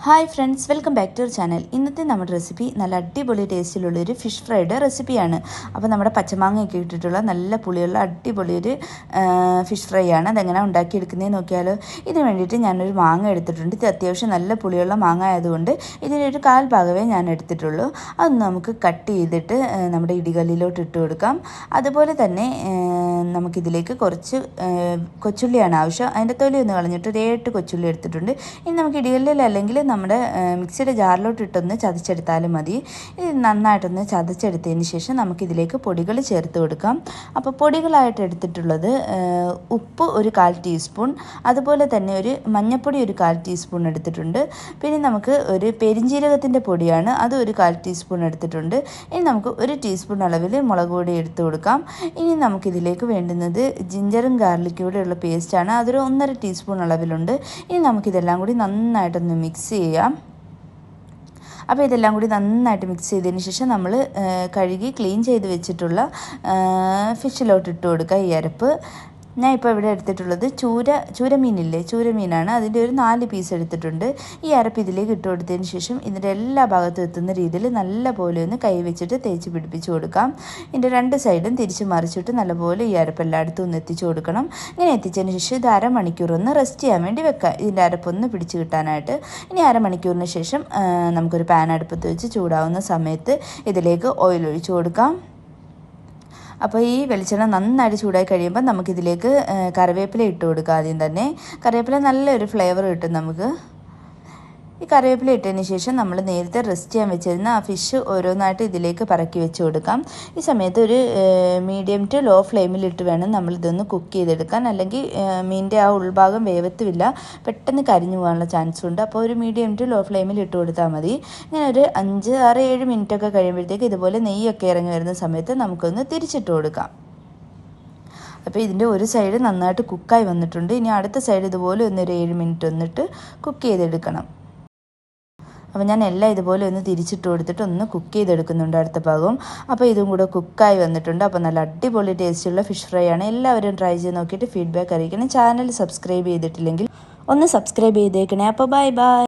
Hi friends, welcome back to our channel. ഇന്നത്തെ നമ്മുടെ recipe നല്ല അടിപൊളി ടേസ്റ്റിലുള്ളൊരു ഫിഷ് ഫ്രൈയുടെ റെസിപ്പിയാണ്. അപ്പോൾ നമ്മുടെ പച്ചമാങ്ങയൊക്കെ ഇട്ടിട്ടുള്ള നല്ല പുളിയുള്ള അടിപൊളി ഒരു ഫിഷ് ഫ്രൈ ആണ്. അതെങ്ങനെ ഉണ്ടാക്കിയെടുക്കുന്നതെന്ന് നോക്കിയാലോ. ഇതിന് വേണ്ടിയിട്ട് ഞാനൊരു മാങ്ങ എടുത്തിട്ടുണ്ട്. ഇത് അത്യാവശ്യം നല്ല പുളിയുള്ള മാങ്ങ ആയതുകൊണ്ട് ഇതിനൊരു 1/4 ഭാഗമേ ഞാൻ എടുത്തിട്ടുള്ളൂ. അതൊന്ന് നമുക്ക് കട്ട് ചെയ്തിട്ട് നമ്മുടെ ഇടികല്ലിലോട്ട് ഇട്ട് കൊടുക്കാം. അതുപോലെ തന്നെ നമുക്കിതിലേക്ക് കുറച്ച് കൊച്ചുള്ളിയാണ് ആവശ്യം. അതിൻ്റെ തൊലി ഒന്ന് കളഞ്ഞിട്ട് ഒരു 7 കൊച്ചുള്ളി എടുത്തിട്ടുണ്ട്. ഇനി നമുക്ക് ഇടികല്ലിൽ അല്ലെങ്കിൽ നമ്മുടെ മിക്സിയുടെ ജാറിലോട്ട് ഇട്ടൊന്ന് ചതച്ചെടുത്താലും മതി. ഇത് നന്നായിട്ടൊന്ന് ചതച്ചെടുത്തതിന് ശേഷം നമുക്കിതിലേക്ക് പൊടികൾ ചേർത്ത് കൊടുക്കാം. അപ്പോൾ പൊടികളായിട്ട് എടുത്തിട്ടുള്ളത് ഉപ്പ് ഒരു 1/4 ടീസ്പൂൺ, അതുപോലെ തന്നെ ഒരു മഞ്ഞൾപ്പൊടി ഒരു 1/4 ടീസ്പൂൺ എടുത്തിട്ടുണ്ട്. പിന്നെ നമുക്ക് ഒരു പെരിഞ്ജീരകത്തിൻ്റെ പൊടിയാണ്, അത് ഒരു 1/4 ടീസ്പൂൺ എടുത്തിട്ടുണ്ട്. ഇനി നമുക്ക് 1 ടീസ്പൂൺ അളവിൽ മുളക് പൊടി എടുത്ത് കൊടുക്കാം. ഇനി നമുക്കിതിലേക്ക് വേണ്ടുന്നത് ജിഞ്ചറും ഗാർലിക്കും കൂടെ ഉള്ള പേസ്റ്റാണ്, അതൊരു 1/2 ടീസ്പൂൺ അളവിലുണ്ട്. ഇനി നമുക്കിതെല്ലാം കൂടി നന്നായിട്ടൊന്ന് മിക്സ് ചെയ്യാം. അപ്പോൾ ഇതെല്ലാം കൂടി നന്നായിട്ട് മിക്സ് ചെയ്തതിന് ശേഷം നമ്മൾ കഴുകി ക്ലീൻ ചെയ്ത് വെച്ചിട്ടുള്ള ഫിഷിലോട്ട് ഇട്ട് കൊടുക്കുക ഈ അരപ്പ്. ഞാൻ ഇപ്പോൾ ഇവിടെ എടുത്തിട്ടുള്ളത് ചൂരമീനില്ലേ, ചൂരമീനാണ്. അതിൻ്റെ ഒരു 4 പീസ് എടുത്തിട്ടുണ്ട്. ഈ അരപ്പ് ഇതിലേക്ക് ഇട്ട് കൊടുത്തതിന് ശേഷം ഇതിൻ്റെ എല്ലാ ഭാഗത്തും എത്തുന്ന രീതിയിൽ നല്ല പോലെ ഒന്ന് കൈ വെച്ചിട്ട് തേച്ച് പിടിപ്പിച്ച് കൊടുക്കാം. ഇതിൻ്റെ 2 സൈഡും തിരിച്ച് മറിച്ചിട്ട് നല്ലപോലെ ഈ അരപ്പ് എല്ലായിടത്തും ഒന്ന് എത്തിച്ചു കൊടുക്കണം. ഇങ്ങനെ എത്തിച്ചതിന് ശേഷം ഇത് അരമണിക്കൂർ ഒന്ന് റെസ്റ്റ് ചെയ്യാൻ വേണ്ടി വെക്കാം, ഇതിൻ്റെ അരപ്പൊന്ന് പിടിച്ച് കിട്ടാനായിട്ട്. ഇനി അരമണിക്കൂറിന് ശേഷം നമുക്കൊരു പാൻ അടുപ്പത്ത് വെച്ച് ചൂടാവുന്ന സമയത്ത് ഇതിലേക്ക് ഓയിൽ ഒഴിച്ചു കൊടുക്കാം. അപ്പോൾ ഈ വെളിച്ചെണ്ണ നന്നായിട്ട് ചൂടായി കഴിയുമ്പോൾ നമുക്കിതിലേക്ക് കറിവേപ്പില ഇട്ട് കൊടുക്കുക. ആദ്യം തന്നെ കറിവേപ്പില നല്ലൊരു ഫ്ലേവർ കിട്ടും നമുക്ക്. ഈ കറിവേപ്പില ഇട്ടതിന് ശേഷം നമ്മൾ നേരത്തെ റെസ്റ്റ് ചെയ്യാൻ വെച്ചിരുന്ന ആ ഫിഷ് ഓരോന്നായിട്ട് ഇതിലേക്ക് പറക്കി വെച്ച് കൊടുക്കാം. ഈ സമയത്ത് ഒരു മീഡിയം ടു ലോ ഫ്ലെയിമിലിട്ട് വേണം നമ്മളിതൊന്ന് കുക്ക് ചെയ്തെടുക്കാൻ, അല്ലെങ്കിൽ മീനിൻ്റെ ആ ഉൾഭാഗം വേവത്തുമില്ല, പെട്ടെന്ന് കരിഞ്ഞു പോകാനുള്ള ചാൻസ് ഉണ്ട്. അപ്പോൾ ഒരു മീഡിയം ടു ലോ ഫ്ലെയിമിൽ ഇട്ട് കൊടുത്താൽ മതി. ഇങ്ങനെ ഒരു 5, 6, 7 മിനിറ്റൊക്കെ കഴിയുമ്പോഴത്തേക്ക് ഇതുപോലെ നെയ്യൊക്കെ ഇറങ്ങി വരുന്ന സമയത്ത് നമുക്കൊന്ന് തിരിച്ചിട്ട് കൊടുക്കാം. അപ്പോൾ ഇതിൻ്റെ ഒരു സൈഡ് നന്നായിട്ട് കുക്കായി വന്നിട്ടുണ്ട്. ഇനി അടുത്ത സൈഡ് ഇതുപോലെ ഒരു 7 മിനിറ്റ് വന്നിട്ട് കുക്ക് ചെയ്തെടുക്കണം. അപ്പോൾ ഞാൻ എല്ലാം ഇതുപോലെ ഒന്ന് തിരിച്ചിട്ട് കൊടുത്തിട്ട് ഒന്ന് കുക്ക് ചെയ്തെടുക്കുന്നുണ്ട് അടുത്ത ഭാഗവും. അപ്പോൾ ഇതും കൂടെ കുക്കായി വന്നിട്ടുണ്ട്. അപ്പോൾ നല്ല അടിപൊളി ടേസ്റ്റുള്ള ഫിഷ് ഫ്രൈ ആണ്. എല്ലാവരും ട്രൈ ചെയ്ത് നോക്കിയിട്ട് ഫീഡ്ബാക്ക് അറിയിക്കണം. ചാനൽ സബ്സ്ക്രൈബ് ചെയ്തിട്ടില്ലെങ്കിൽ ഒന്ന് സബ്സ്ക്രൈബ് ചെയ്തേക്കണേ. അപ്പോൾ ബൈ.